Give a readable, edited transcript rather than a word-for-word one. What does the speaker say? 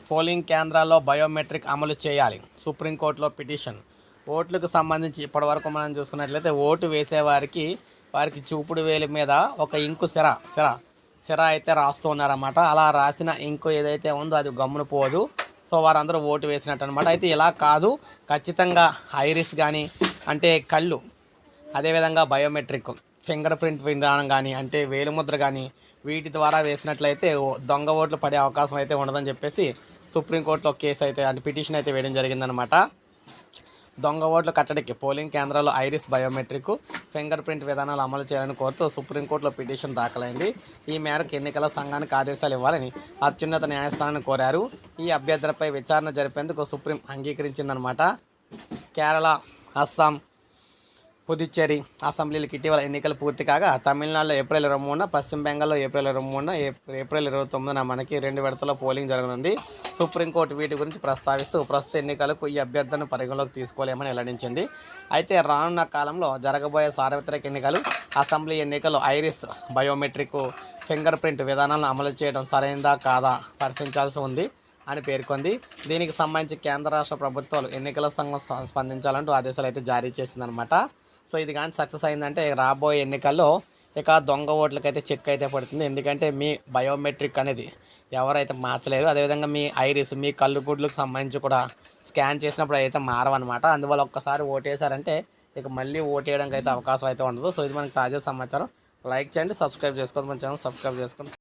Polling కేంద్రాల్లో biometric అమలు చేయాలి. సుప్రీంకోర్టులో పిటిషన్. ఓట్లకు సంబంధించి ఇప్పటివరకు మనం చూసుకున్నట్లయితే ఓటు వేసేవారికి చూపుడు వేలి మీద ఒక ఇంకు సిర అయితే రాస్తూ ఉన్నారన్నమాట. అలా రాసిన ఇంకు ఏదైతే ఉందో అది గమ్మున పోదు. సో వారందరూ ఓటు వేసినట్టు అనమాట. అయితే ఇలా కాదు, ఖచ్చితంగా ఐరిస్ కానీ అంటే కళ్ళు, అదేవిధంగా బయోమెట్రిక్ ఫింగర్ ప్రింట్ విధానం కానీ అంటే వేలిముద్ర కానీ వీటి ద్వారా వేసినట్లయితే దొంగ ఓట్లు పడే అవకాశం అయితే ఉండదని చెప్పేసి సుప్రీంకోర్టులో కేసు అయితే అంటే పిటిషన్ అయితే వేయడం జరిగిందనమాట. దొంగ ఓట్లు కట్టడికి పోలింగ్ కేంద్రాల్లో ఐరిస్ బయోమెట్రిక్ ఫింగర్ ప్రింట్ విధానాలు అమలు చేయాలని కోరుతూ సుప్రీంకోర్టులో పిటిషన్ దాఖలైంది. ఈ మేరకు ఎన్నికల సంఘానికి ఆదేశాలు ఇవ్వాలని అత్యున్నత న్యాయస్థానాన్ని కోరారు. ఈ అభ్యర్థనపై విచారణ జరిపేందుకు సుప్రీం అంగీకరించిందనమాట. కేరళ, అస్సాం, పుదుచ్చేరి అసెంబ్లీలకు ఇటీవల ఎన్నికలు పూర్తి కాగా తమిళనాడులో ఏప్రిల్ 23న, పశ్చిమ బెంగాల్లో ఏప్రిల్ 23న, ఏప్రిల్ 29న మనకి 2 విడతల్లో పోలింగ్ జరగనుంది. సుప్రీంకోర్టు వీటి గురించి ప్రస్తావిస్తూ ప్రస్తుత ఎన్నికలకు ఈ అభ్యర్థనను పరిగణలోకి తీసుకోలేమని వెల్లడించింది. అయితే రానున్న కాలంలో జరగబోయే సార్వత్రిక ఎన్నికలు, అసెంబ్లీ ఎన్నికల్లో ఐరిస్ బయోమెట్రిక్ ఫింగర్ ప్రింట్ విధానాలను అమలు చేయడం సరైనదా కాదా పరిశీలించాల్సి ఉంది అని పేర్కొంది. దీనికి సంబంధించి కేంద్ర రాష్ట్ర ప్రభుత్వాలు ఎన్నికల సంఘం స్పందించాలంటూ ఆదేశాలు అయితే జారీ చేసిందనమాట. సో ఇది కానీ సక్సెస్ అయిందంటే రాబోయే ఎన్నికల్లో ఇక దొంగ ఓట్లకైతే చెక్ అయితే పడుతుంది. ఎందుకంటే మీ బయోమెట్రిక్ అనేది ఎవరైతే మార్చలేరు. అదేవిధంగా మీ ఐరిస్, మీ కళ్ళు గుడ్లకు సంబంధించి కూడా స్కాన్ చేసినప్పుడు అయితే మారవన్నమాట. అందువల్ల ఒక్కసారి ఓటేసారంటే ఇక మళ్ళీ ఓటేయడానికి అయితే అవకాశం అయితే ఉండదు. సో ఇది మనకి తాజా సమాచారం. లైక్ చేయండి, సబ్స్క్రైబ్ చేసుకోండి, మన ఛానల్ సబ్స్క్రైబ్ చేసుకోండి.